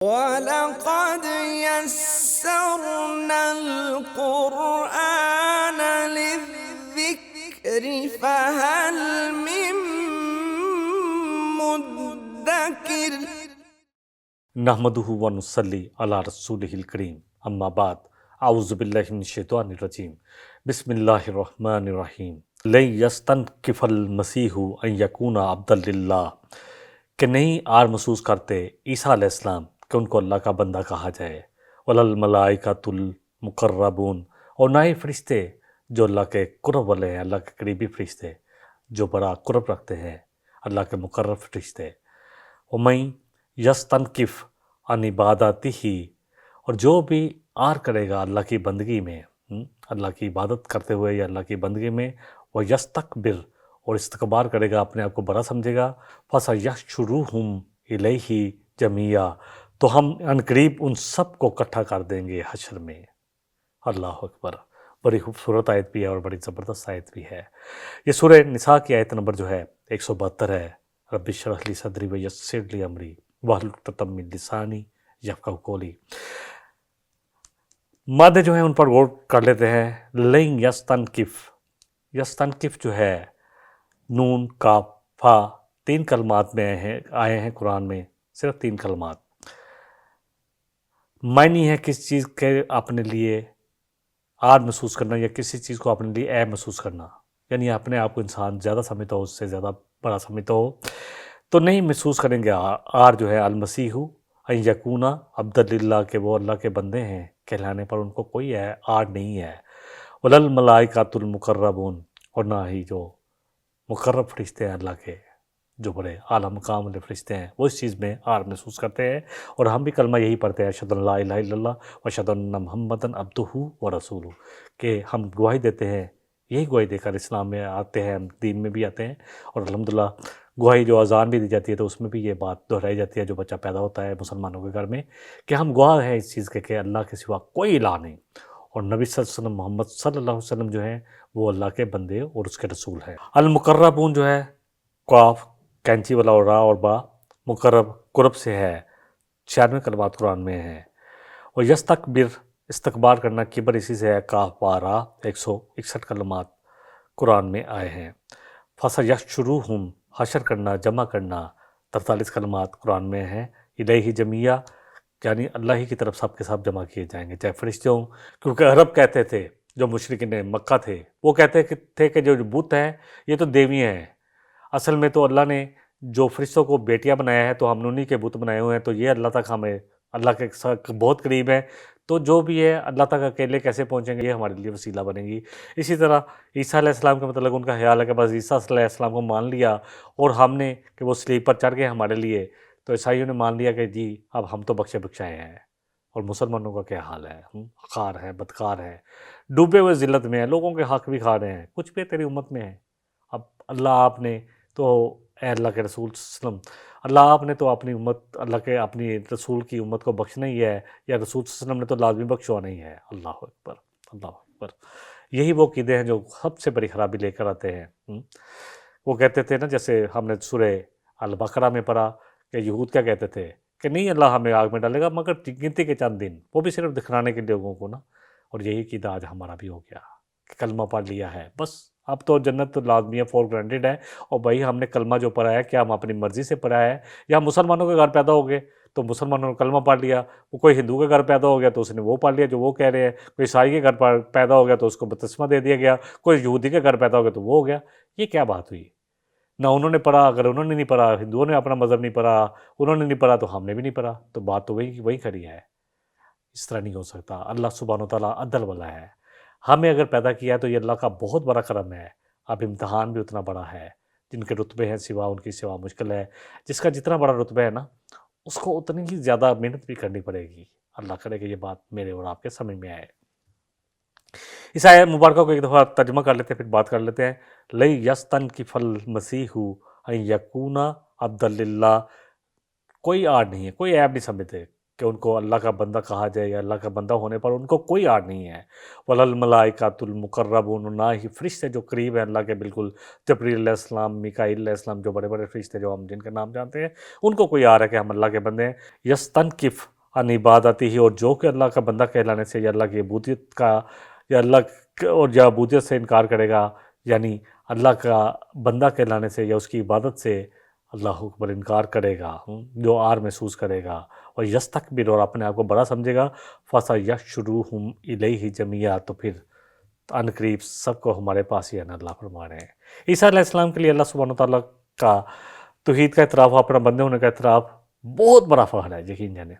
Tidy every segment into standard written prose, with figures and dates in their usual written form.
وَلَقَدْ يَسَّرْنَا الْقُرْآنَ لِلذِّكْرِ فَهَلْ مِن مُّدَّكِرٍ۔ نحمدہ ونصلی علی رسولہ الکریم، اما بعد، اعوذ باللہ من الشیطان الرجیم، بسم اللہ الرحمن الرحیم۔ لن یستنکف المسیح ان یکون عبدا للہ، کہ نہیں آر محسوس کرتے عیسیٰ علیہ السلام کہ ان کو اللہ کا بندہ کہا جائے، ولا الملائکۃ المقربون، اور نہ ہی فرشتے جو اللہ کے قرب والے ہیں، اللہ کے قریبی فرشتے جو بڑا قرب رکھتے ہیں، اللہ کے مقرب فرشتے۔ ومن یستنکف عن عبادتہ، اور جو بھی آر کرے گا اللہ کی بندگی میں، اللہ کی عبادت کرتے ہوئے یا اللہ کی بندگی میں، وہ یستکبر، اور استکبار کرے گا، اپنے آپ کو بڑا سمجھے گا، فَسَيَحْشُرُهُمْ إِلَيْهِ جَمِيعًا، تو ہم عنقریب ان سب کو اکٹھا کر دیں گے حشر میں۔ اللہ اکبر، بڑی خوبصورت آیت بھی ہے اور بڑی زبردست آیت بھی ہے۔ یہ سورہ نساء کی آیت نمبر جو ہے 172 ہے۔ رب اشرح لی صدری ویسر لی امری واحلل عقدۃ من لسانی یفقہوا قولی۔ مادے جو ہیں ان پر غور کر لیتے ہیں۔ لن یستنکف، یستنکف جو ہے نون کاف فا، 3 کلمات میں آئے ہیں قرآن میں، صرف 3 کلمات۔ معنی ہے کسی چیز کے اپنے لیے آر محسوس کرنا یا کسی چیز کو اپنے لیے عیب محسوس کرنا، یعنی اپنے آپ کو انسان زیادہ سمجھتا ہو، اس سے زیادہ بڑا سمجھتا ہو، تو نہیں محسوس کریں گے آر جو ہے المسیح ان یکون عبدا للہ، کہ وہ اللہ کے بندے ہیں کہلانے پر ان کو کوئی آر نہیں ہے۔ ولا الملائکۃ المقربون، اور نہ ہی جو مقرب فرشتے ہیں اللہ کے، جو بڑے اعلیٰ مقام والے فرشتے ہیں، وہ اس چیز میں آر محسوس کرتے ہیں۔ اور ہم بھی کلمہ یہی پڑھتے ہیں، اشہد ان لا الہ الا اللہ واشہد ان محمدا عبدہ ورسولہ، کہ ہم گواہی دیتے ہیں، یہی گواہی دے کر اسلام میں آتے ہیں، دین میں بھی آتے ہیں، اور الحمدللہ گواہی جو اذان بھی دی جاتی ہے تو اس میں بھی یہ بات دہرائی جاتی ہے جو بچہ پیدا ہوتا ہے مسلمانوں کے گھر میں، کہ ہم گواہ ہیں اس چیز کے کہ اللہ کے سوا کوئی الہ نہیں، اور نبی صلی اللہ علیہ وسلم محمد صلی اللہ علیہ وسلم جو ہیں وہ اللہ کے بندے اور اس کے رسول ہیں۔ المقربون جو ہے قاف کینچی والا اور را اور با، مقرب قرب سے ہے، 96 کلمات قرآن میں ہیں۔ اور یستکبر، استکبار کرنا، کبر اسی سے ہے، کاف با را، 161 کلمات قرآن میں آئے ہیں۔ فَسَيَحْشُرُهُمْ، حشر کرنا، جمع کرنا، 43 کلمات قرآن میں ہیں۔ الیہ جمیعا، یعنی اللہ ہی کی طرف سب کے سب جمع کیے جائیں گے، چاہے فرشتے ہوں، کیونکہ عرب کہتے تھے، جو مشرکین مکہ تھے وہ کہتے تھے کہ جو بت ہیں یہ تو دیوی ہیں، اصل میں تو اللہ نے جو فرشتوں کو بیٹیاں بنایا ہے تو ہم نے انہی کے بت بنائے ہوئے ہیں، تو یہ اللہ تک ہمیں اللہ کے ساتھ بہت قریب ہے، تو جو بھی ہے اللہ تک اکیلے کیسے پہنچیں گے، یہ ہمارے لیے وسیلہ بنے گی۔ اسی طرح عیسیٰ علیہ السلام کا مطلب ان کا خیال ہے کہ بس عیسیٰ علیہ السلام کو مان لیا اور ہم نے کہ وہ صلیب پر چڑھ گئے ہمارے لیے، تو عیسائیوں نے مان لیا کہ جی اب ہم تو بخشے بخشائے ہیں۔ اور مسلمانوں کا کیا حال ہے، خار ہے، بدکار ہے، ڈوبے ہوئے ذلت میں ہیں، لوگوں کے حق بھی کھا رہے ہیں، کچھ بھی تیری امت میں ہے۔ اب اللہ آپ نے تو، اے اللہ کے رسول صلی اللہ علیہ وسلم، اللہ آپ نے تو اپنی امت، اللہ کے اپنی رسول کی امت کو بخشنا ہی ہے، یا رسول صلی اللہ علیہ وسلم نے تو لازمی بخشوانا ہی ہے۔ اللہ اکبر، اللہ اکبر۔ یہی وہ عقیدے ہیں جو سب سے بڑی خرابی لے کر آتے ہیں۔ وہ کہتے تھے نا، جیسے ہم نے سورہ البقرہ میں پڑھا کہ یہود کیا کہتے تھے کہ نہیں اللہ ہمیں آگ میں ڈالے گا مگر گنتی کے چند دن، وہ بھی صرف دکھلانے کے لوگوں کو نا۔ اور یہی عقیدہ آج ہمارا بھی ہو گیا کہ کلمہ پڑھ لیا ہے بس اب تو جنت تو لازمی ہے، فور گرانٹیڈ ہے، اور بھائی ہم نے کلمہ جو پڑھا ہے کیا ہم اپنی مرضی سے پڑھا ہے، یا مسلمانوں کے گھر پیدا ہو گئے تو مسلمانوں نے کلمہ پڑھ لیا، وہ کوئی ہندو کے گھر پیدا ہو گیا تو اس نے وہ پڑھ لیا جو وہ کہہ رہے ہیں، کوئی عیسائی کے گھر پیدا ہو گیا تو اس کو بپتسمہ دے دیا گیا، کوئی یہودی کے گھر پیدا ہو گیا تو وہ ہو گیا۔ یہ کیا بات ہوئی؟ نہ انہوں نے پڑھا، اگر انہوں نے نہیں پڑھا، ہندوؤں نے اپنا مذہب نہیں پڑھا، انہوں نے نہیں پڑھا تو ہم نے بھی نہیں پڑھا، تو بات تو وہی کھڑی ہے۔ اس طرح نہیں ہو سکتا، اللہ سبحانہ وتعالیٰ عدل والا ہے، ہمیں اگر پیدا کیا ہے تو یہ اللہ کا بہت بڑا کرم ہے، اب امتحان بھی اتنا بڑا ہے، جن کے رتبے ہیں سوا ان کی سوا مشکل ہے، جس کا جتنا بڑا رتبہ ہے نا اس کو اتنی ہی زیادہ محنت بھی کرنی پڑے گی۔ اللہ کرے کہ یہ بات میرے اور آپ کے سمجھ میں آئے۔ اس آیت مبارکہ کو ایک دفعہ ترجمہ کر لیتے ہیں، پھر بات کر لیتے ہیں۔ لن یستنکف المسیح ان یکون عبدا للہ، کوئی آڑ نہیں ہے، کوئی عیب نہیں سمجھتے کہ ان کو اللہ کا بندہ کہا جائے یا اللہ کا بندہ ہونے پر ان کو کوئی آڑ نہیں ہے۔ وَلَلْمَلَائِکَةُ الْمُقَرَّبُونَ، نہ ہی فرشتے جو قریب ہیں اللہ کے بالکل، جبریل علیہ السلام، میکائیل علیہ السلام، جو بڑے بڑے فرشتے جو ہم جن کے نام جانتے ہیں، ان کو کوئی آڑ ہے کہ ہم اللہ کے بندے ہیں۔ یستنکف عن عبادتہ، اور جو کہ اللہ کا بندہ کہلانے سے یا اللہ کی عبودیت کا یا اللہ اور یا عبودیت سے انکار کرے گا، یعنی اللہ کا بندہ کہلانے سے یا اس کی عبادت سے اللہ اکبر انکار کرے گا، جو آر محسوس کرے گا، اور یستکبر، اور اپنے آپ کو بڑا سمجھے گا، فَسَيَحْشُرُهُمْ إِلَيْهِ جَمِيعًا، تو پھر ان قریب سب کو ہمارے پاس ہی آنا، اللہ فرما رہے ہیں۔ عیسیٰ علیہ السلام کے لیے اللہ سبحانہ تعالیٰ کا توحید کا اعتراف، اپنا بندے ہونے کا اعتراف بہت بڑا فخر ہے، یقین جانے۔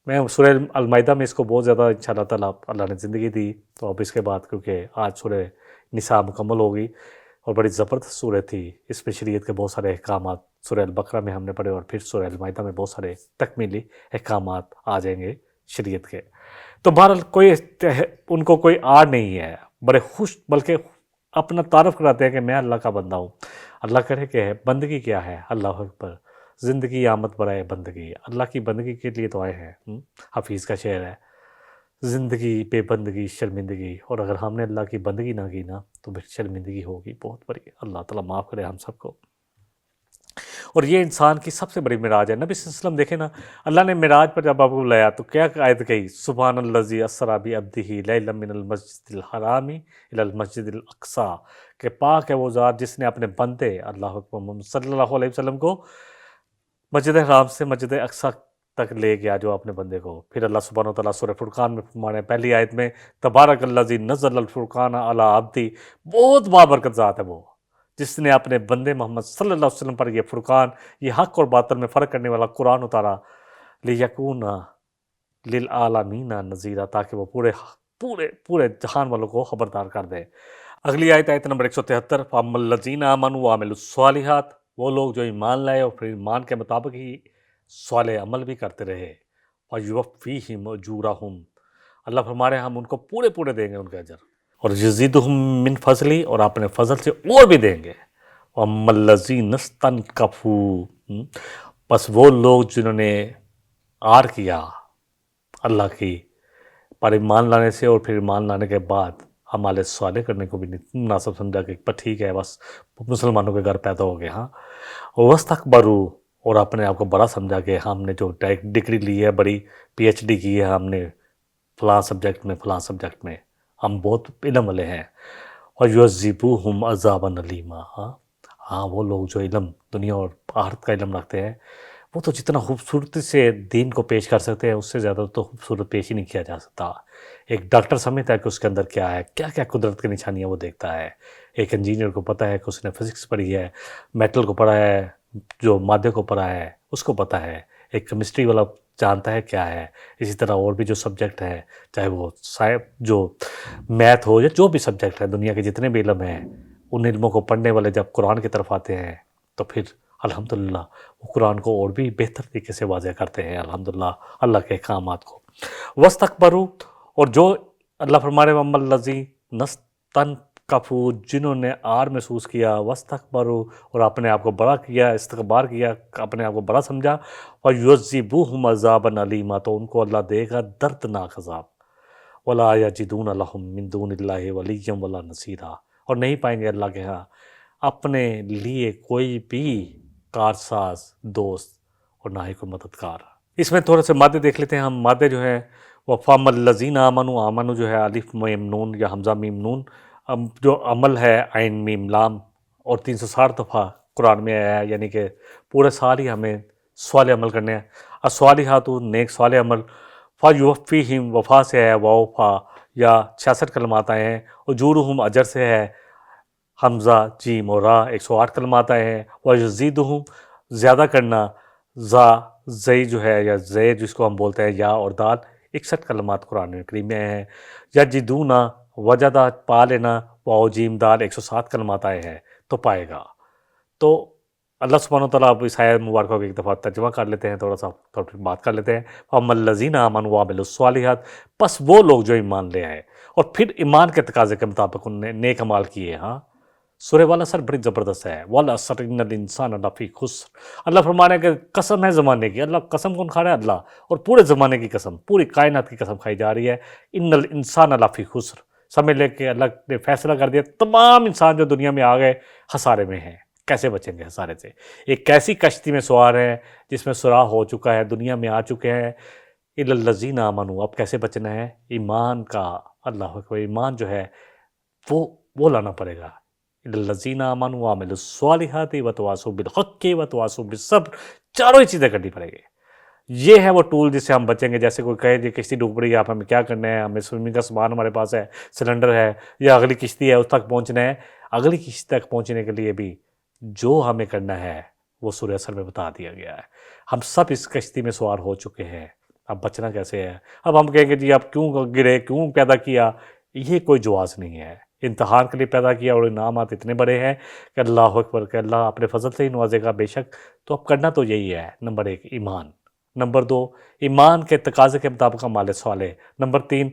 میں سورہ المائدہ میں اس کو بہت زیادہ انشاءاللہ تعالیٰ اللہ نے زندگی دی، تو اب اس کے بعد کیونکہ آج سورہ نساء مکمل ہوگی اور بڑی زبردست سورہ تھی، اس میں شریعت کے بہت سارے احکامات سورہ البقرہ میں ہم نے پڑھے، اور پھر سورہ المائدہ میں بہت سارے تکمیلی احکامات آ جائیں گے شریعت کے۔ تو بہرحال کوئی ان کو کوئی آڑ نہیں ہے، بڑے خوش، بلکہ اپنا تعارف کراتے ہیں کہ میں اللہ کا بندہ ہوں۔ اللہ کرے کہ بندگی کیا ہے، اللہ اکبر، زندگی آمد برائے بندگی، اللہ کی بندگی کے لیے تو آئے ہیں۔ حفیظ کا شعر ہے، زندگی بے بندگی شرمندگی، اور اگر ہم نے اللہ کی بندگی نہ کی نا تو پھر شرمندگی ہوگی بہت بڑی۔ اللہ تعالیٰ معاف کرے ہم سب کو۔ اور یہ انسان کی سب سے بڑی معراج ہے۔ نبی صلی اللہ علیہ وسلم دیکھیں نا، اللہ نے معراج پر جب آپ کو لایا تو کیا آیت کہی؟ سبحان الذی اسریٰ بعبدہ لیلا من المسجد الحرام الی المسجد الاقصی، کہ پاک ہے وہ ذات جس نے اپنے بندے اللہ اکبر محمد صلی اللہ علیہ وسلم کو مسجد حرام سے مسجد اقصی تک لے گیا، جو اپنے بندے کو۔ پھر اللہ سبحانہ وتعالیٰ سورہ فرقان میں فرمانے پہلی آیت میں، تبارک الذی نزل الفرقان علی عبدہ، بہت بابرکت ذات ہے وہ جس نے اپنے بندے محمد صلی اللہ علیہ وسلم پر یہ فرقان، یہ حق اور باطل میں فرق کرنے والا قرآن اتارا، لیکون للعالمین نذیرا، تاکہ وہ پورے جہان والوں کو خبردار کر دے۔ اگلی آیت نمبر 173، فَأَمَّا الَّذِينَ آمَنُوا وَعَمِلُوا الصَّالِحَاتِ، وہ لوگ جو ایمان لائے اور پھر ایمان کے مطابق ہی صالح عمل بھی کرتے رہے، فَيُوَفِّيهِمْ أُجُورَهُمْ، اللہ فرما رہے ہیں ہم ان کو پورے دیں گے ان کا اجر، اور یزیدہم من فضلی، اور اپنے فضل سے اور بھی دیں گے۔ وَأَمَّا الَّذِينَ اسْتَنكَفُوا، بس وہ لوگ جنہوں نے آر کیا اللہ کی پر ایمان لانے سے، اور پھر ایمان لانے کے بعد ہمارے صالح کرنے کو بھی نہیں مناسب سمجھا کہ پر ٹھیک ہے بس مسلمانوں کے گھر پیدا ہو گئے، ہاں، وَاسْتَكْبَرُوا، اور اپنے آپ کو بڑا سمجھا کہ ہم نے جو ڈگری لی ہے، بڑی پی ایچ ڈی کی ہے ہم نے فلاں سبجیکٹ میں ہم بہت علم والے ہیں، وَيُعَذِّبُوهُمْ عَذَابًا أَلِيمًا، ہاں وہ لوگ جو علم دنیا اور آخرت کا علم رکھتے ہیں، وہ تو جتنا خوبصورتی سے دین کو پیش کر سکتے ہیں اس سے زیادہ تو خوبصورت پیش ہی نہیں کیا جا سکتا۔ ایک ڈاکٹر سمجھتا ہے کہ اس کے اندر کیا ہے، کیا قدرت کی نشانیاں وہ دیکھتا ہے۔ ایک انجینئر کو پتہ ہے کہ اس نے فزکس پڑھی ہے، میٹل کو پڑھا ہے، جو مادے کو پڑھا ہے اس کو پتہ ہے۔ ایک کیمسٹری والا جانتا ہے کیا ہے۔ اسی طرح اور بھی جو سبجیکٹ ہیں، چاہے وہ جو میتھ ہو یا جو بھی سبجیکٹ ہے، دنیا کے جتنے بھی علم ہیں، ان علموں کو پڑھنے والے جب قرآن کی طرف آتے ہیں تو پھر الحمدللہ وہ قرآن کو اور بھی بہتر طریقے سے واضح کرتے ہیں، الحمدللہ اللہ کے احکامات کو۔ وَاسْتَكْبَرُوا، اور جو اللہ فرما رہے ہیں وَأَمَّا الَّذِينَ اسْتَنكَفُوا، جنہوں نے آر محسوس کیا، وَاسْتَكْبَرُوا، اور اپنے آپ کو بڑا کیا، استکبار کیا، اپنے آپ کو بڑا سمجھا، وَيُعَذِّبُوهُمْ عَذَابًا أَلِيمًا، تو ان کو اللہ دے گا دردناک عذاب، وَلَا يَجِدُونَ لَهُم مِّن دُونِ اللَّهِ وَلِيًّا وَلَا نَصِيرًا، اور نہیں پائیں گے اللہ کے ہاں اپنے لیے کوئی بھی کارساز دوست اور نہ ہی کوئی مددگار۔ اس میں تھوڑے سے مادے دیکھ لیتے ہیں ہم۔ مادے جو ہیں وہ فَأَمَّا الَّذِينَ آمَنُوا، آمنوا جو ہے الف میم نون یا حمزہ میم نون، جو عمل ہے عین میم لام، اور 360 دفعہ قرآن میں آیا ہے، یعنی کہ پورے سال ہی ہمیں صالح عمل کرنے ہیں۔ الصالحات، نیک صالح عمل، فَيُوَفِّيهِمْ، وفا سے ہے وَوْفَا، یا 66 کلمات آئے ہیں۔ اجورہم، اجر سے ہے حمزہ جیم اور را، 108 کلمات آئے ہیں۔ وَيَزِيدُهُمْ، زیادہ کرنا، زئی جو ہے یا زے جس کو ہم بولتے ہیں یا اور دال، 61 کلمات قرآن کریم میں ہیں۔ یجدونا، وجدہ پا لینا، واو جیم دال، 107 کلمات آئے ہیں تو پائے گا۔ تو اللہ سبحانہ وتعالیٰ اب اس آیت مبارکہ کو ایک دفعہ ترجمہ کر لیتے ہیں، تھوڑا سا بات کر لیتے ہیں۔ فَأَمَّا الَّذِينَ آمَنُوا وَعَمِلُوا الصَّالِحَاتِ، پس وہ لوگ جو ایمان لے آئے اور پھر ایمان کے تقاضے کے مطابق انہوں نے نیک اعمال کیے، ہاں، سورہ والعصر بڑی زبردست ہے، والعصر ان الانسان لفی خسر۔ اللہ فرما رہے ہیں کہ قسم ہے زمانے کی، اللہ قسم کون کھا رہا ہے؟ اللہ، اور پورے زمانے کی قسم، پوری کائنات کی قسم کھائی جا رہی ہے، ان الانسان لفی خسر۔ سمجھ لے کہ اللہ نے فیصلہ کر دیا تمام انسان جو دنیا میں آ گئے خسارے میں ہیں۔ کیسے بچیں گے خسارے سے؟ ایک ایسی کشتی میں سوار ہیں جس میں سراغ ہو چکا ہے، دنیا میں آ چکے ہیں، الا الذین آمنوا۔ اب کیسے بچنا ہے؟ ایمان کا، اللہ اکبر، ایمان جو ہے وہ لانا پڑے گا۔ الا الذین آمنوا وعملوا الصالحات وتواصوا بالحق وتواصوا بالصبر، چاروں ہی چیزیں کرنی پڑے گی۔ یہ ہے وہ ٹول جس سے ہم بچیں گے۔ جیسے کوئی کہے جی کشتی ڈوب رہی ہے، آپ ہمیں کیا کرنا ہے؟ ہمیں سوئمنگ کا سامان ہمارے پاس ہے، سلنڈر ہے، یا اگلی کشتی ہے اس تک پہنچنا ہے۔ اگلی کشتی تک پہنچنے کے لیے بھی جو ہمیں کرنا ہے وہ سورہ عصر میں بتا دیا گیا ہے۔ ہم سب اس کشتی میں سوار ہو چکے ہیں، اب بچنا کیسے ہے؟ اب ہم کہیں گے جی اب کیوں گرے، کیوں پیدا کیا؟ یہ کوئی جواز نہیں ہے۔ امتحان کے لیے پیدا کیا، اور انعامات اتنے بڑے ہیں کہ اللہ اکبر، کہ اللہ اپنے فضل سے ہی نوازے گا بے شک۔ تو اب کرنا تو یہی ہے، نمبر 1 ایمان، نمبر 2 ایمان کے تقاضے کے مطابق عمال صالح، نمبر 3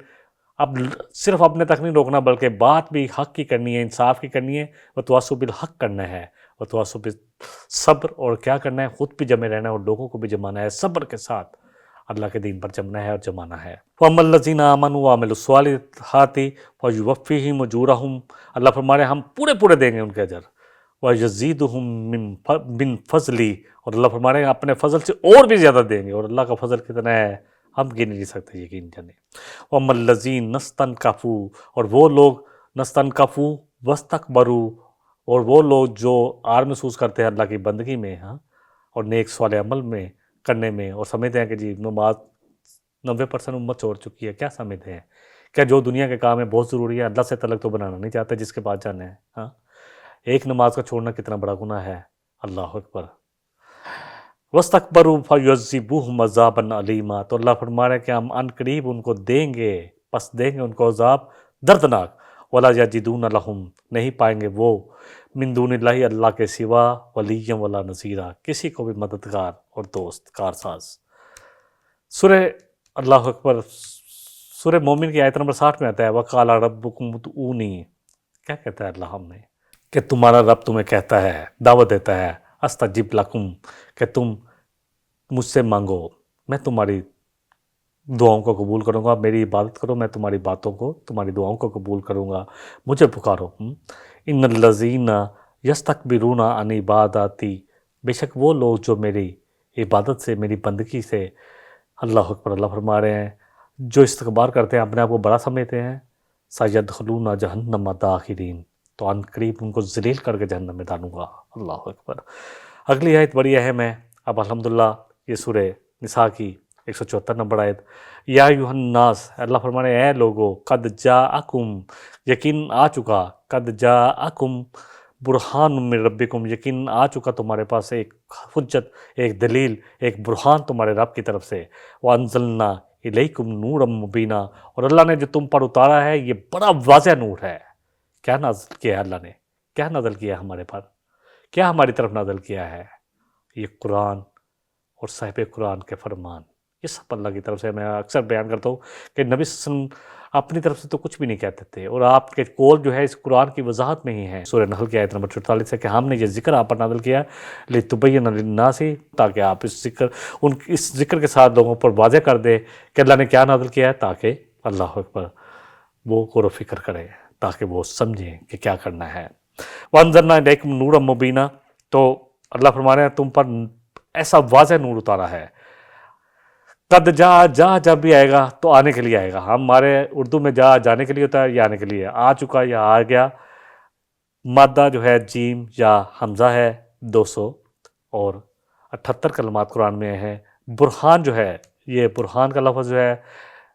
اب صرف اپنے تک نہیں روکنا بلکہ بات بھی حق کی کرنی ہے، انصاف کی کرنی ہے، وتواصوا بالحق کرنا ہے، وتواصوا بالصبر، اور کیا کرنا ہے؟ خود بھی جمے رہنا ہے اور لوگوں کو بھی جمانا ہے، صبر کے ساتھ اللہ کے دین پر جمنا ہے اور جمانا ہے۔ وَأَمَّا الَّذِينَ آمَنُوا وَعَمِلُوا الصَّالِحَاتِ فَيُوَفِّيهِمْ أُجُورَهُمْ، اللہ فرما رہے ہیں ہم پورے دیں گے ان کے اجر، وَيَزِيدُهُمْ مِنْ فَضْلِي، اور اللہ فرما رہے ہیں اپنے فضل سے اور بھی زیادہ دیں گے، اور اللہ کا فضل کتنا ہے ہم گن نہیں سکتے، یقین جانے۔ وَأَمَّا الَّذِينَ اسْتَنكَفُوا، اور وہ لوگ نستنکفوا واستکبروا، اور وہ لوگ جو آر محسوس کرتے ہیں اللہ کی بندگی میں، ہاں، اور نیک صالح عمل میں کرنے میں، اور سمجھتے ہیں کہ جی نماز 90% امت چھوڑ چکی ہے، کیا سمجھتے ہیں؟ کیا جو دنیا کے کام ہے بہت ضروری ہے، اللہ سے تعلق تو بنانا نہیں چاہتے جس کے پاس جانا ہے؟ ہاں، ایک نماز کا چھوڑنا کتنا بڑا گناہ ہے، اللہ اکبر۔ وَاسْتَكْبَرُوا فَيُعَذِّبُوهُمْ عَذَابًا عَلِيمًا، تو اللہ فرما رہے ہیں کہ ہم عن قریب ان کو دیں گے، پس دیں گے ان کو عذاب دردناک۔ وَلَا يَجِدُونَ لَهُمْ، نہیں پائیں گے وہ، من دون اللہ، اللہ کے سوا، وَلِيًّا وَلَا نَصِيرًا، کسی کو بھی مددگار اور دوست کارساز۔ سورہ اللہ اکبر، سورہ مومن کی آیت نمبر 60 میں آتا ہے وَقَالَ رَبُّكُمْ ادْعُونِي، کیا کہتا ہے اللہ ہم نے؟ کہ تمہارا رب تمہیں کہتا ہے، دعوت دیتا ہے، استجب لکم، کہ تم مجھ سے مانگو، میں تمہاری دعاؤں کو قبول کروں گا، میری عبادت کرو، میں تمہاری باتوں کو، تمہاری دعاؤں کو قبول کروں گا، مجھے پکارو۔ ان الذین یستکبرون عن عبادتی، بے شک وہ لوگ جو میری عبادت سے، میری بندگی سے، اللہ اکبر، اللہ فرما رہے ہیں جو استکبار کرتے ہیں، اپنے آپ کو بڑا سمجھتے ہیں، سیدخلون جہنم داخرین، تو عن قریب ان کو ذلیل کر کے جہنم میں ڈالوں گا، اللہ اکبر۔ اگلی آیت بڑی اہم ہے، اب الحمدللہ یہ سورہ نساء کی 174 نمبر آیت، یا ایھا الناس، اللہ فرما رہے ہیں اے لوگو، قد جاءکم، یقین آ چکا، قد جاءکم برہان من ربکم، یقین آ چکا تمہارے پاس ایک حجت، ایک دلیل، ایک برہان تمہارے رب کی طرف سے، وانزلنا الیکم نورا مبینا، اور اللہ نے جو تم پر اتارا ہے یہ بڑا واضح نور ہے۔ کیا نازل کیا ہے اللہ نے؟ کیا نازل کیا ہے ہمارے پر؟ کیا ہماری طرف نازل کیا ہے؟ یہ قرآن اور صاحب قرآن کے فرمان، یہ سب اللہ کی طرف سے۔ میں اکثر بیان کرتا ہوں کہ نبی صلی اللہ علیہ وسلم اپنی طرف سے تو کچھ بھی نہیں کہتے تھے، اور آپ کے قول جو ہے اس قرآن کی وضاحت میں ہی ہے۔ سورہ نحل کی آیت نمبر 44 ہے کہ ہم نے یہ ذکر آپ پر نازل کیا لِتُبَيِّنَ لِلنَّاسِ، تاکہ آپ اس ذکر کے ساتھ لوگوں پر واضح کر دے کہ اللہ نے کیا نازل کیا ہے، تاکہ اللہ اکبر وہ غور و فکر کرے، تاکہ وہ سمجھیں کہ کیا کرنا ہے۔ وَأَنزَلْنَا إِلَيْكُمْ نُورًا مُبِينًا، تو اللہ فرما رہے ہیں تم پر ایسا واضح نور اتارا ہے۔ قد جا جب بھی آئے گا تو آنے کے لیے آئے گا، ہمارے اردو میں جا جانے کے لیے ہوتا ہے، یا آنے کے لیے، آ چکا یا آ گیا۔ مادہ جو ہے جیم یا حمزہ ہے، 278 کلمات قرآن میں ہیں۔ برہان جو ہے، یہ برہان کا لفظ جو ہے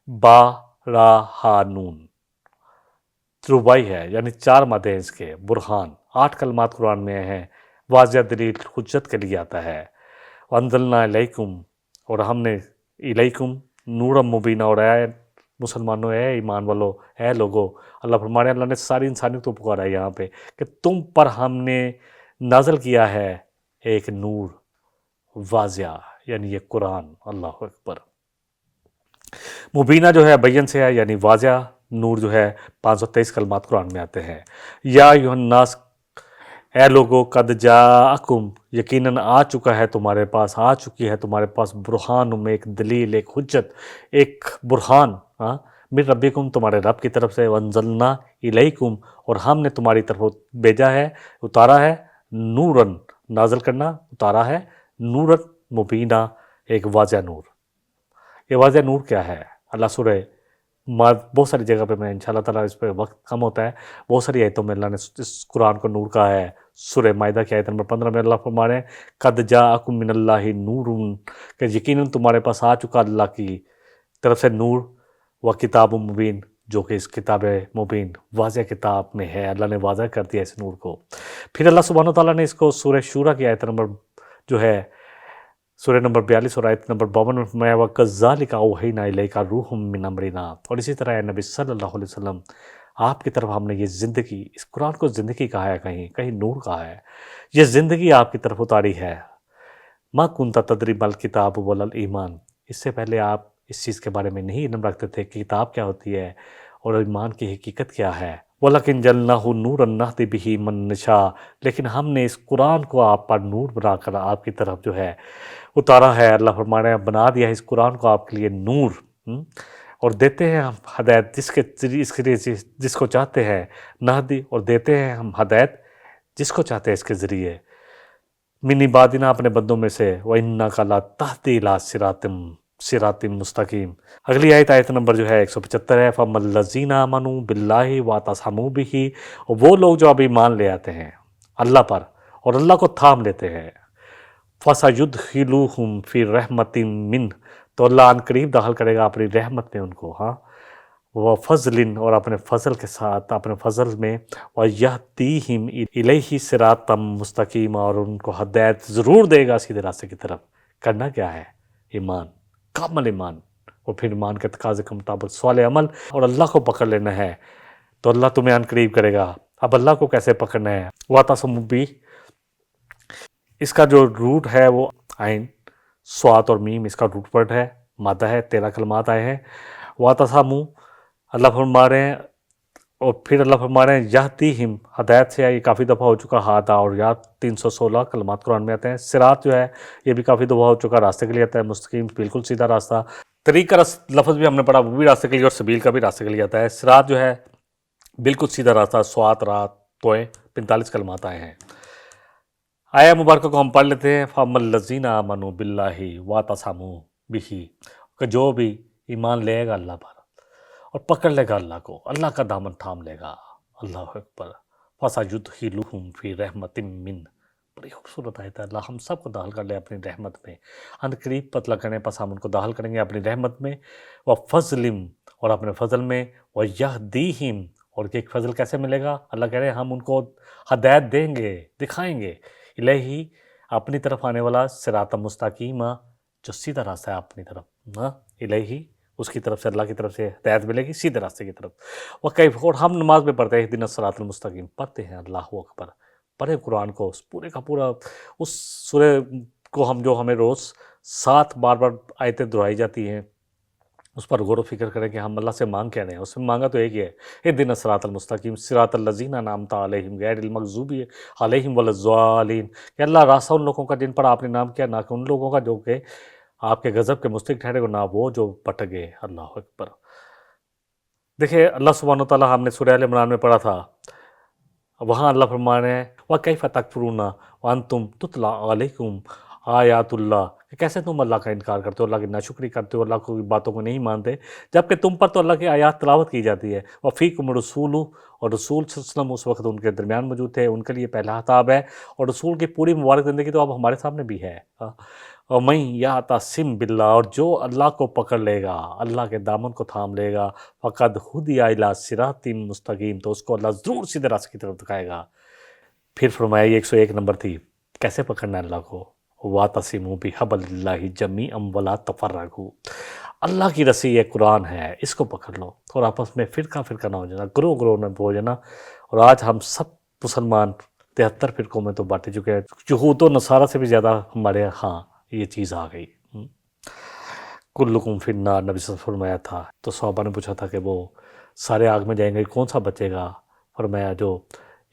با را ہا نون، رباعی ہے، یعنی 4 مادے ہیں اس کے۔ برہان 8 کلمات قرآن میں ہیں، واضح دلیل حجت کے لیے آتا ہے۔ وَأَنزَلْنَا إِلَيْكُمْ، اور ہم نے الیکم نورا مبینہ، اور اے مسلمانوں، اے ایمان والو، اے لوگو، اللہ فرما رہے ہیں اللہ نے ساری انسانیت کو پکارا ہے یہاں پہ کہ تم پر ہم نے نازل کیا ہے ایک نور واضح، یعنی یہ قرآن، اللہ اکبر۔ مبینہ جو ہے بین سے ہے، یعنی واضح نور جو ہے 523 کلمات قرآن میں آتے ہیں۔ یا ایھا الناس اے لوگو قد جاءکم، یقیناً آ چکا ہے تمہارے پاس، آ چکی ہے تمہارے پاس برہان میں ایک دلیل، ایک حجت، ایک برہان، ہاں، من ربکم، تمہارے رب کی طرف سے، وانزلنا الیکم، اور ہم نے تمہاری طرف بھیجا ہے، اتارا ہے، نورن، نازل کرنا، اتارا ہے، نورن مبینہ، ایک واضح نور۔ یہ واضح نور کیا ہے؟ اللہ سورہ بہت ساری جگہ پہ، میں انشاءاللہ تعالیٰ اس پہ وقت کم ہوتا ہے، بہت ساری آیتوں میں اللہ نے اس قرآن کو نور کہا ہے۔ سورہ مائدہ کی آیت نمبر 15 میں اللہ فرما رہے ہیں قد جاءکم من اللہ نور، کہ یقیناً تمہارے پاس آ چکا اللہ کی طرف سے نور، و کتاب مبین، جو کہ اس کتاب مبین واضح کتاب میں ہے، اللہ نے واضح کر دیا اس نور کو۔ پھر اللہ سبحانہ وتعالیٰ نے اس کو سورہ شورہ کی آیت نمبر جو ہے سورہ نمبر 42 اور آیت نمبر 52 میں فرمایا وَكَذَّلِكَ أَوْحَيْنَا إِلَيْكَ رُوحٌ مِّنْ أَمْرِنَا، اور اسی طرح اے نبی صلی اللہ علیہ وسلم، آپ کی طرف ہم نے یہ زندگی، اس قرآن کو زندگی کہا ہے، کہیں کہیں نور کہا ہے، یہ زندگی آپ کی طرف اتاری ہے۔ مَا كُنْتَ تَدْرِي مَا الْكِتَابُ وَلَا الْإِيمَانُ، اس سے پہلے آپ اس چیز کے بارے میں نہیں علم رکھتے تھے کہ کتاب کیا ہوتی ہے اور ایمان کی حقیقت کیا ہے۔ وَلَكِنْ جَعَلْنَاهُ نُورًا نَهْدِي بِهِ مَن نَّشَاءُ، لیکن ہم نے اس قرآن کو آپ پر نور بنا کر آپ کی طرف جو ہے اتارا ہے۔ اللہ فرمانے ہیں بنا دیا ہے اس قرآن کو آپ کے لیے نور، اور دیتے ہیں ہم ہدایت جس کے ذریعے، اس کے لیے جس کو چاہتے ہیں، نہدی، اور دیتے ہیں ہم ہدایت جس کو چاہتے ہیں اس کے ذریعے، من عبادنا، اپنے بندوں میں سے، وَإِنَّكَ لَتَهْدِي إِلَىٰ صِرَاطٍ مستقیم۔ اگلی آیت نمبر جو ہے 175 ہے، فَمَا الَّذِينَ آمَنُوا بِاللَّهِ وَاعْتَصَمُوا بِهِ، اور وہ لوگ جو اب ایمان لے آتے ہیں اللہ پر اور اللہ کو تھام لیتے ہیں، فَسَيُدْخِلُهُمْ فِي رَحْمَةٍ مِّنْهُ، تو اللہ ان قریب داخل کرے گا اپنی رحمت میں ان کو، ہاں، وَفَضْلٍ، اور اپنے فضل کے ساتھ، اپنے فضل میں، وَيَهْدِيهِمْ إِلَيْهِ صِرَاطًا مُسْتَقِيمًا، اور ان کو ہدایت ضرور دے گا سیدھے راستے کی طرف۔ کرنا کیا ہے؟ ایمان، کامل ایمان، اور پھر ایمان کے تقاضے کے مطابق صالح عمل، اور اللہ کو پکڑ لینا ہے تو اللہ تمہیں ان قریب کرے گا۔ اب اللہ کو کیسے پکڑنا ہے؟ وَاعْتَصِمُوا بِهِ، اس کا جو روٹ ہے وہ عین، صاد اور میم، اس کا روٹ ورڈ ہے، مادہ ہے، 13 کلمات آئے ہیں۔ وَاعْتَصِمُوا، اللہ فرما رہے ہیں، اور پھر اللہ فرما رہے ہیں یہدیہم، ہدایت سے یہ کافی دفعہ ہو چکا ہادہ، اور یا 316 کلمات قرآن میں آتے ہیں۔ صراط جو ہے یہ بھی کافی دفعہ ہو چکا، راستے کے لیے آتا ہے، مستقیم بالکل سیدھا راستہ۔ طریق کا لفظ بھی ہم نے پڑھا، وہ بھی راستے کے لیے، اور سبیل کا بھی راستے کے لیے آتا ہے۔ صراط جو ہے بالکل سیدھا راستہ، سوات، رات، توئے، 45 کلمات آئے ہیں۔ آیا مبارکہ کو ہم پڑھ لیتے ہیں۔ فَأَمَّا الَّذِينَ آمَنُوا بِاللَّهِ وَاعْتَصَمُوا بِهِ، کہ جو بھی ایمان لے گا اللہ پر اور پکڑ لے گا اللہ کو، اللہ کا دامن تھام لے گا، اللہ اکبر، فَسَيُدْخِلُهُمْ فِي رَحْمَةٍ مِّنْهُ، بڑی خوبصورت آیت ہے۔ اللہ ہم سب کو داخل کر لے اپنی رحمت میں، ان قریب پتلا کرنے پس ہم ان کو داخل کریں گے اپنی رحمت میں، وَفَضْلٍ، اور اپنے فضل میں، وَيَهْدِيهِمْ، اور ایک فضل کیسے ملے گا؟ اللہ کہہ رہے ہیں ہم ان کو ہدایت دیں گے، دکھائیں گے، الہی، اپنی طرف آنے والا، صراط مستقیم، جو سیدھا راستہ ہے اپنی طرف، الہی، اس کی طرف سے، اللہ کی طرف سے ہدایت ملے گی سیدھے راستے کی طرف۔ اور ہم نماز میں پڑھتے ہیں اہدنا الصراط المستقیم، پڑھتے ہیں، اللہ اکبر، پڑھیں قرآن کو، پورے کا پورا اس سورہ کو ہم، جو ہمیں روز 7 بار آیتیں دہرائی جاتی ہیں، اس پر غور و فکر کریں کہ ہم اللہ سے مانگ کیا رہے ہیں۔ اس میں مانگا تو ایک ہی ہے، اہدنا الصراط المستقیم صراط الذین انعمت علیہم غیر المغضوب علیہم ولا الضالین، کہ اللہ راستہ ان لوگوں کا جن پر آپ نے نام کیا، نہ کہ ان لوگوں کا جو کہ آپ کے غضب کے مستحق ٹھہرے گا، نہ وہ جو بھٹک گئے۔ اللہ اکبر۔ دیکھیں اللہ سبحانہ وتعالیٰ، ہم نے سورہ ال عمران میں پڑھا تھا، وہاں اللہ فرما رہے ہیں وَكَيْفَ تَكْفُرُونَ وَأَنْتُمْ تُتْلَى عَلَيْكُمْ آیات اللہ، کہ کیسے تم اللہ کا انکار کرتے ہو، اللہ کی ناشکری کرتے ہو، اللہ کی باتوں کو نہیں مانتے، جبکہ تم پر تو اللہ کی آیات تلاوت کی جاتی ہے۔ وَفِيكُمْ رَسُولُ، اور رسول صلی اللہ علیہ وسلم اس وقت ان کے درمیان موجود تھے، ان کے لیے پہلا خطاب ہے، اور رسول کی پوری مبارک زندگی تو اب ہمارے سامنے بھی ہے۔ وَمَن يَعْتَصِم بِاللَّهِ، اور جو اللہ کو پکڑ لے گا، اللہ کے دامن کو تھام لے گا، فَقَدْ هُدِيَ إِلَىٰ صِرَاطٍ مُسْتَقِيمٍ، تو اس کو اللہ ضرور سیدھے راستے کی طرف دکھائے گا۔ پھر فرمایا یہ 101 نمبر تھی، کیسے پکڑنا ہے اللہ کو؟ وَاعْتَصِمُوا بِحَبْلِ اللَّهِ جَمِيعًا وَلَا تَفَرَّقُوا، اللہ کی رسی یہ قرآن ہے، اس کو پکڑ لو، اور آپس میں فرقہ فرقہ نہ ہو جانا، گروہ گروہ نہ ہو جانا۔ اور آج ہم سب مسلمان 73 فرقوں میں تو بانٹے چکے ہیں، یہود و نصارہ سے بھی زیادہ ہمارے ہاں یہ چیز آ گئی۔ کلکم فی النار، نبی صلی اللہ علیہ وسلم فرمایا تھا، تو صحابہ نے پوچھا تھا کہ وہ سارے آگ میں جائیں گے، کون سا بچے گا؟ فرمایا جو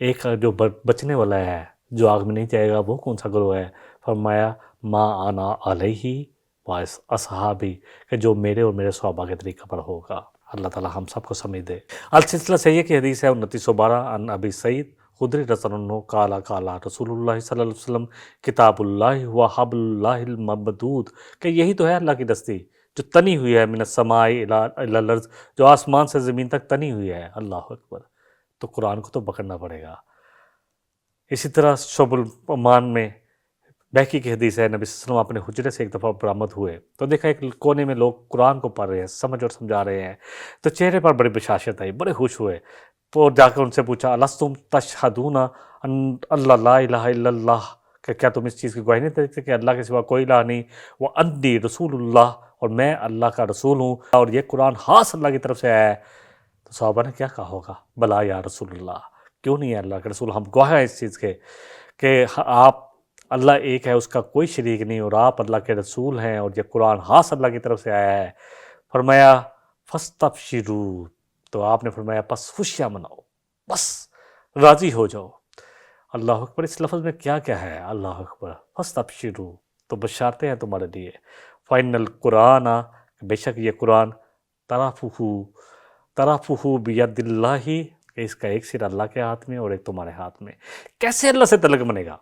ایک جو بچنے والا ہے جو آگ میں نہیں جائے گا وہ کون سا گروہ ہے؟ فرمایا ما انا علیہ و اصحابی، کہ جو میرے اور میرے صحابہ کے طریقہ پر ہوگا۔ اللہ تعالی ہم سب کو سمجھ دے۔ السلسلہ صحیح کی حدیث ہے 2912 عن ابی سعید خدری رضی اللہ عنہ قال قال رسول اللہ صلی اللہ علیہ وسلم کتاب اللہ و حبل اللہ الممدود، کہ یہی تو ہے اللہ کی دستی جو تنی ہوئی ہے من السماء الی الارض، جو آسمان سے زمین تک تنی ہوئی ہے۔ اللہ اکبر، تو قرآن کو تو پکڑنا پڑے گا۔ اسی طرح شعب الایمان میں بہقی کی حدیث ہے، نبی صلی اللہ علیہ وسلم اپنے حجرے سے ایک دفعہ برآمد ہوئے تو دیکھا ایک کونے میں لوگ قرآن کو پڑھ رہے ہیں، سمجھ اور سمجھا رہے ہیں، تو چہرے پر بڑی بشاشت آئی، بڑے خوش ہوئے، تو جا کر ان سے پوچھا الستم تشہدون ان اللہ لا الہ الا اللہ، کہ کیا تم اس چیز کی گواہی نہیں دیتے کہ اللہ کے سوا کوئی الہ نہیں، وانی رسول اللہ، اور میں اللہ کا رسول ہوں، اور یہ قرآن خاص اللہ کی طرف سے آیا ہے؟ تو صحابہ نے کیا کہا ہوگا؟ بلا یا رسول اللہ، کیوں نہیں ہے اللہ کے رسول، ہم گواہ ہیں اس چیز کے کہ آپ اللہ ایک ہے، اس کا کوئی شریک نہیں، اور آپ اللہ کے رسول ہیں، اور یہ قرآن خاص اللہ کی طرف سے آیا ہے۔ فرمایا فاستبشروا، تو آپ نے فرمایا پس خوشیاں مناؤ، بس راضی ہو جاؤ۔ اللہ اکبر، اس لفظ میں کیا کیا ہے؟ اللہ اکبر، فاستبشروا، تو بشارتیں ہیں تمہارے لیے۔ فإن القرآن، بے شک یہ قرآن، طرفہ بید اللہ، کہ اس کا ایک سر اللہ کے ہاتھ میں اور ایک تمہارے ہاتھ میں۔ کیسے اللہ سے تعلق بنے گا؟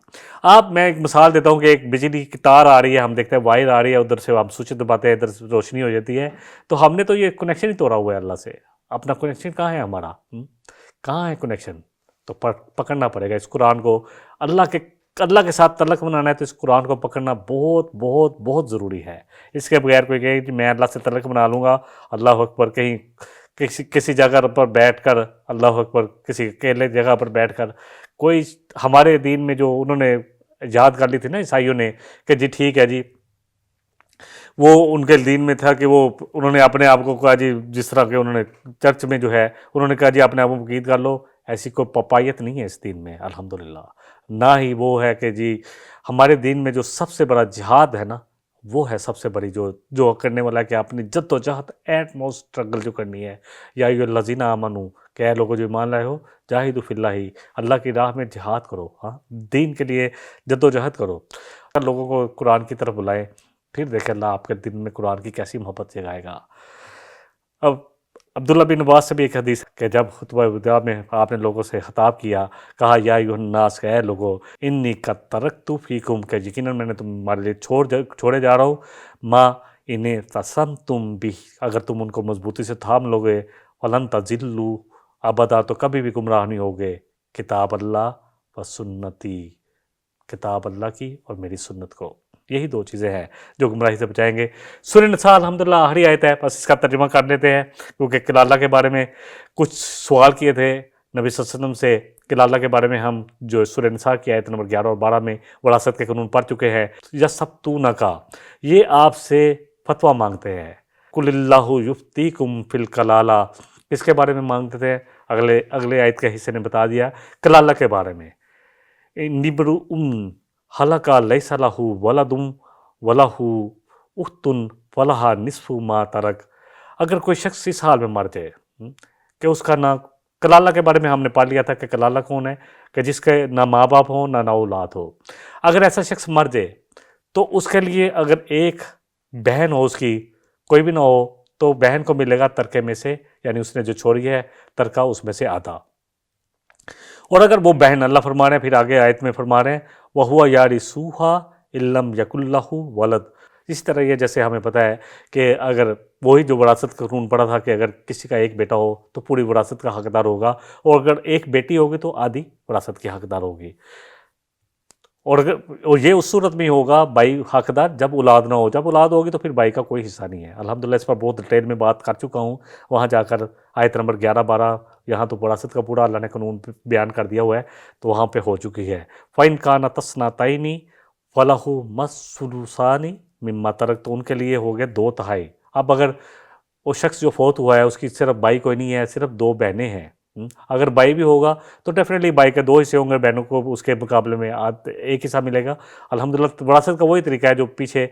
میں ایک مثال دیتا ہوں کہ ایک بجلی کی تار آ رہی ہے، ہم دیکھتے ہیں وائر آ رہی ہے، ادھر سے ہم سوئچ دباتے ہیں، ادھر سے روشنی ہو جاتی ہے، تو ہم نے تو یہ کنیکشن ہی توڑا ہوا ہے اللہ سے۔ اپنا کنیکشن کہاں ہے ہمارا؟ کہاں ہے کنیکشن؟ تو پکڑنا پڑے گا اس قرآن کو۔ اللہ کے ساتھ تعلق بنانا ہے تو اس قرآن کو پکڑنا بہت بہت بہت ضروری ہے۔ اس کے بغیر کوئی کہے کہ میں اللہ سے تعلق بنا لوں گا، اللہ اکبر، کہیں کسی جگہ پر بیٹھ کر، اللہ اکبر، کسی اکیلے جگہ پر بیٹھ کر، کوئی ہمارے دین میں جو انہوں نے ایجاد کر لی تھی نا عیسائیوں نے کہ جی ٹھیک ہے جی، وہ ان کے دین میں تھا کہ وہ انہوں نے اپنے آپ کو کہا جی، جس طرح کہ انہوں نے چرچ میں جو ہے انہوں نے کہا جی اپنے آپ کو عقید کر لو، ایسی کوئی پپائیت نہیں ہے اس دین میں الحمدللہ۔ نہ ہی وہ ہے کہ جی ہمارے دین میں جو سب سے بڑا جہاد ہے نا، وہ ہے سب سے بڑی جو کرنے والا ہے کہ اپنی جد و جہد ایٹ موسٹ اسٹرگل جو کرنی ہے، یا ایھا الذین آمنوا، کہ اے لوگوں جو ایمان لائے ہو، جاہدوا فی اللہ، اللہ کی راہ میں جہاد کرو، ہاں دین کے لیے جد و جہد کرو، لوگوں کو قرآن کی طرف بلائیں، پھر دیکھیں اللہ آپ کے دل میں قرآن کی کیسی محبت جگائے گا۔ اب عبداللہ بن عباس سے بھی ایک حدیث کہ جب خطبہ وداع میں آپ نے لوگوں سے خطاب کیا، کہا یا ایھا الناس، کہ اے لوگو، انی قد ترکت فیکم، کہ یقیناً میں نے تمہارے لیے چھوڑے جا رہا ہوں، ما انہیں تصمتم بھی، اگر تم ان کو مضبوطی سے تھام لوگے، ولن تضلوا ابدا، تو کبھی بھی گمراہ نہیں ہوگے، کتاب اللہ و سنتی، کتاب اللہ کی اور میری سنت کو، یہی دو چیزیں ہیں جو گمراہی سے بچائیں گے۔ سورہ نساء الحمدللہ آخری آیت ہے، بس اس کا ترجمہ کر لیتے ہیں، کیونکہ کلالہ کے بارے میں کچھ سوال کیے تھے نبی صلی اللہ علیہ وسلم سے۔ کلالہ کے بارے میں ہم جو سورہ نساء کی آیت نمبر 11 اور 12 میں وراثت کے قانون پڑھ چکے ہیں۔ یستفتونک، یہ آپ سے فتویٰ مانگتے ہیں، قل اللہ یفتیکم فی الکلالہ، اس کے بارے میں مانگتے تھے، اگلے آیت کے حصے نے بتا دیا کلالہ کے بارے میں۔ نبرؤ ہلک لیس لہ ولد ولہ اخت فلہا نصف ما ترک، اگر کوئی شخص اس حال میں مر جائے کہ اس کا نہ، کلالہ کے بارے میں ہم نے پڑھ لیا تھا کہ کلالہ کون ہے، کہ جس کے نہ ماں باپ ہوں نہ اولاد ہو، اگر ایسا شخص مر جائے تو اس کے لیے اگر ایک بہن ہو، اس کی کوئی بھی نہ ہو، تو بہن کو ملے گا ترکے میں سے، یعنی اس نے جو چھوڑی ہے ترکہ اس میں سے آدھا، اور اگر وہ بہن، اللہ فرما رہے ہیں پھر آگے آیت میں فرما رہے ہیں وَهُوَ يَرِثُهَا إِن لَّمْ يَكُن لَّهُ وَلَد، اس طرح یہ جیسے ہمیں پتہ ہے کہ اگر وہی جو وراثت کا قانون پڑا تھا کہ اگر کسی کا ایک بیٹا ہو تو پوری وراثت کا حقدار ہوگا، اور اگر ایک بیٹی ہوگی تو آدھی وراثت کی حقدار ہوگی، اور یہ اس صورت میں ہوگا بھائی حقدار جب اولاد نہ ہو، جب اولاد ہوگی تو پھر بھائی کا کوئی حصہ نہیں ہے۔ الحمدللہ اس پر بہت ڈیٹیل میں بات کر چکا ہوں، وہاں جا کر آیت نمبر 11 12، یہاں تو وراثت کا پورا اللہ نے قانون بیان کر دیا ہوا ہے، تو وہاں پہ ہو چکی ہے۔ فَإِن كَانَتْ اثْنَتَيْنِ فَلَهُمَا الثُّلُثَانِ مِمَّا تَرَكْتُم، تو ان کے لیے ہو گئے 2/3۔ اب اگر وہ شخص جو فوت ہوا ہے اس کی صرف بھائی کوئی نہیں ہے، صرف 2 بہنیں ہیں، اگر بھائی بھی ہوگا تو ڈیفینیٹلی بھائی کے 2 حصے ہوں گے، بہنوں کو اس کے مقابلے میں ایک حصہ ملے گا۔ الحمدللہ وراثت کا وہی طریقہ ہے جو پیچھے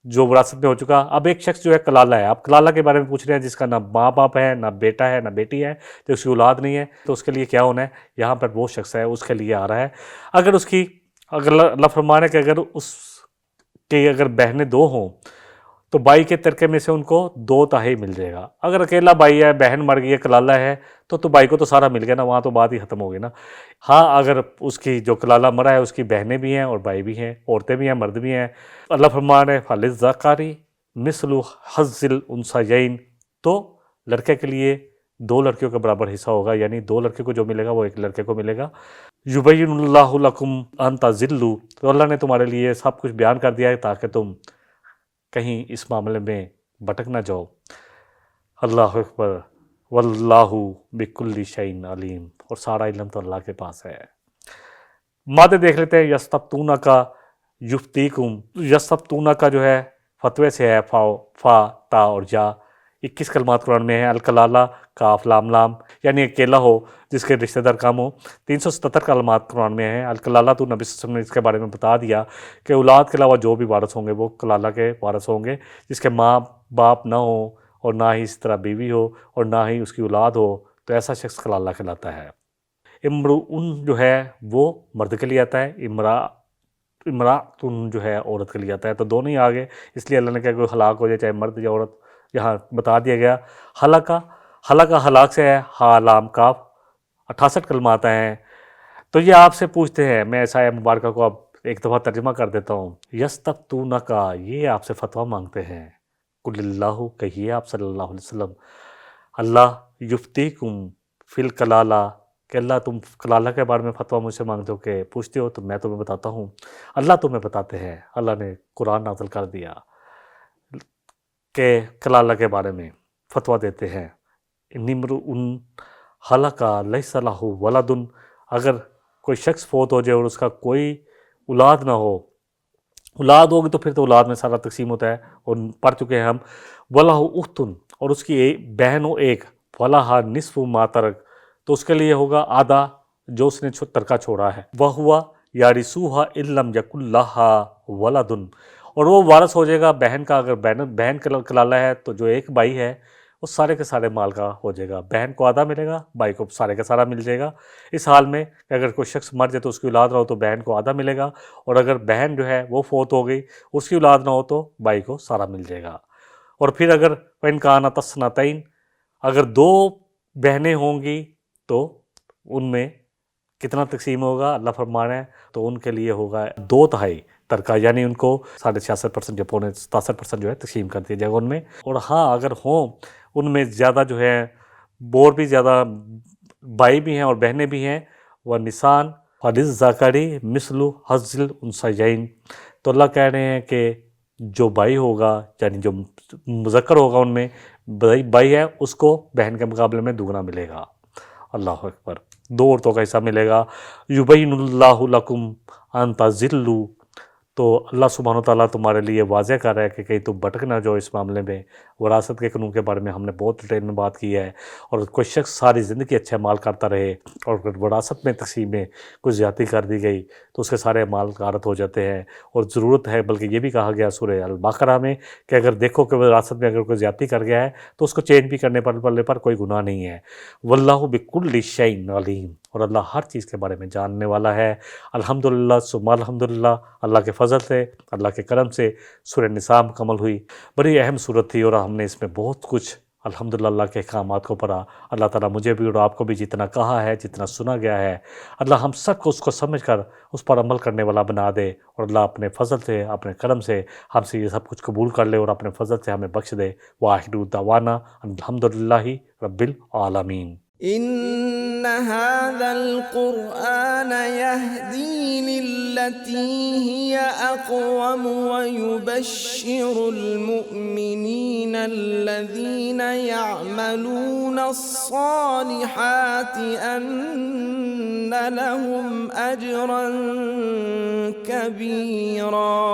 جو وراثت میں ہو چکا. اب ایک شخص جو ہے کلالہ ہے, آپ کلالہ کے بارے میں پوچھ رہے ہیں جس کا نہ ماں باپ ہے, نہ بیٹا ہے, نہ بیٹی ہے, تو اس کی اولاد نہیں ہے, تو اس کے لیے کیا ہونا ہے؟ یہاں پر وہ شخص ہے اس کے لیے آ رہا ہے. اگر اس کی, اگر اللہ فرمان ہے کہ اگر اس کے اگر بہنیں 2 ہوں تو بھائی کے ترکے میں سے ان کو 2/3 مل جائے گا. اگر اکیلا بھائی ہے, بہن مر گئی ہے, کلالہ ہے, تو بھائی کو تو سارا مل گیا نا, وہاں تو بات ہی ختم ہو گئی نا. ہاں اگر اس کی جو کلالہ مرا ہے اس کی بہنیں بھی ہیں اور بھائی بھی ہیں, عورتیں بھی ہیں, مرد بھی ہیں, اللہ فرمان ہے فَلِلذَّكَرِ مِثْلُ حَظِّ الْأُنثَيَيْنِ, تو لڑکے کے لیے 2 لڑکیوں کے برابر حصہ ہوگا, یعنی 2 لڑکے کو جو ملے گا وہ 1 لڑکے کو ملے گا. يُبَيِّنُ اللَّهُ لَكُمْ أَن تَضِلُّوا, تو اللہ نے تمہارے لیے سب کچھ بیان کر دیا ہے تاکہ تم کہیں اس معاملے میں بھٹک نہ جاؤ. اللہ اکبر, واللہ بکل شیء علیم, اور سارا علم تو اللہ کے پاس ہے. مادے دیکھ لیتے ہیں. یستفتونک یفتیکم, یستفتونک جو ہے فتوے سے ہے, فا تا اور جا. 21 کلمات قرآن میں ہیں. الکلالہ کاف لام لام, یعنی اکیلا ہو جس کے رشتہ دار کم ہو. 377 کلمات قرآن میں ہیں. الکلالہ تو نبی صلی اللہ علیہ وسلم نے اس کے بارے میں بتا دیا کہ اولاد کے علاوہ جو بھی وارث ہوں گے وہ کلالہ کے وارث ہوں گے, جس کے ماں باپ نہ ہو اور نہ ہی اس طرح بیوی ہو اور نہ ہی اس کی اولاد ہو, تو ایسا شخص کلالہ کہلاتا ہے. امرؤن جو ہے وہ مرد کے لیے آتا ہے, امراتن جو ہے عورت کے لیے آتا ہے, تو دونوں ہی آگے, اس لیے اللہ نے کہا کوئی ہلاک ہو جائے چاہے مرد یا عورت, یہاں بتا دیا گیا. ہلاکہ ہلاک سے ہے, ہا لام کاف, 68 کلمات ہیں. تو یہ آپ سے پوچھتے ہیں, میں ایسا آیہ مبارکہ کو اب ایک دفعہ ترجمہ کر دیتا ہوں. یستفتونک, یہ آپ سے فتویٰ مانگتے ہیں. قل اللہ, کہیے آپ صلی اللہ علیہ وسلم, اللہ یفتیکم فی الکلالہ, کہ اللہ تم کلالہ کے بارے میں فتویٰ مجھ سے مانگتے ہو کہ پوچھتے ہو, تو میں تمہیں بتاتا ہوں. اللہ تمہیں بتاتے ہیں, اللہ نے قرآن نازل کر دیا کہ کلالہ کے بارے میں فتویٰ دیتے ہیں. امرؤن ہلک لیس لہ ولد, اگر کوئی شخص فوت ہو جائے اور اس کا کوئی اولاد نہ ہو, اولاد ہوگی تو پھر تو اولاد میں سارا تقسیم ہوتا ہے, اور پڑھ چکے ہیں ہم. وَلَهُ أُخْتٌ, اور اس کی بہن ہو ایک, وَلَهَا نِصْفُ مَا تَرَكَ, تو اس کے لیے ہوگا آدھا جو اس نے ترکہ چھوڑا ہے. وَهُوَ يَرِثُهَا إِن لَّمْ يَكُن لَّهَا وَلَدٌ, اور وہ وارث ہو جائے گا بہن کا. اگر بہن کلالہ ہے تو جو ایک بھائی ہے وہ سارے کے سارے مال کا ہو جائے گا. بہن کو آدھا ملے گا, بھائی کو سارے کا سارا مل جائے گا. اس حال میں کہ اگر کوئی شخص مر جائے تو اس کی اولاد نہ ہو تو بہن کو آدھا ملے گا, اور اگر بہن جو ہے وہ فوت ہو گئی, اس کی اولاد نہ ہو تو بھائی کو سارا مل جائے گا. اور پھر اگر وَإِنْ كَانَتَا اثْنَتَيْنِ, اگر 2 بہنیں ہوں گی تو ان میں کتنا تقسیم ہوگا؟ اللہ فرمان ہے تو ان کے لیے ہوگا 2/3 ترکہ, یعنی ان کو 66.5% یا 67% جو ہے تقسیم کر دیا جائے گا ان میں. اور ہاں اگر ہوں ان میں زیادہ جو ہے بور بھی زیادہ بھائی بھی ہیں اور بہنیں بھی ہیں, وہ نسان فَلِلذَّكَرِ مِثْلُ حَظِّ الْأُنثَيَيْنِ, تو اللہ کہہ رہے ہیں کہ جو بھائی ہوگا, یعنی جو مذکر ہوگا ان میں بھائی ہے, اس کو بہن کے مقابلے میں دوگنا ملے گا. اللہ اکبر, 2 عورتوں کا حصہ ملے گا. یُبَيِّنُ اللَّهُ لَكُمْ أَن تَضِلُّوا, تو اللہ سبحانہ وتعالیٰ تمہارے لیے واضح کر رہا ہے کہ کہیں تم بھٹک نہ جاؤ اس معاملے میں. وراثت کے قانون کے بارے میں ہم نے بہت ڈیٹیل میں بات کی ہے, اور کوئی شخص ساری زندگی اچھا مال کرتا رہے اور اگر وراثت میں تقسیم میں کوئی زیادتی کر دی گئی تو اس کے سارے مال غارت ہو جاتے ہیں. اور ضرورت ہے, بلکہ یہ بھی کہا گیا سورہ البقرہ میں کہ اگر دیکھو کہ وراثت میں اگر کوئی زیادتی کر گیا ہے تو اس کو چینج بھی کرنے پر کوئی گناہ نہیں ہے. واللہ بکل شیء علیم, اور اللہ ہر چیز کے بارے میں جاننے والا ہے. الحمدللہ ثم الحمدللہ, اللہ کے فضل سے, اللہ کے کرم سے سورہ نساء مکمل ہوئی. بڑی اہم صورت تھی اور ہم نے اس میں بہت کچھ الحمدللہ اللہ کے احکامات کو پڑھا. اللہ تعالیٰ مجھے بھی اور آپ کو بھی جتنا کہا ہے, جتنا سنا گیا ہے, اللہ ہم سب کو اس کو سمجھ کر اس پر عمل کرنے والا بنا دے, اور اللہ اپنے فضل سے, اپنے کرم سے ہم سے یہ سب کچھ قبول کر لے اور اپنے فضل سے ہمیں بخش دے. وآخر دعوانا الحمدللہ رب العالمین. إن هذا القرآن يهدي للتي هي أقوم ويبشر المؤمنين الذين يعملون الصالحات أن لهم أجرا كبيرا.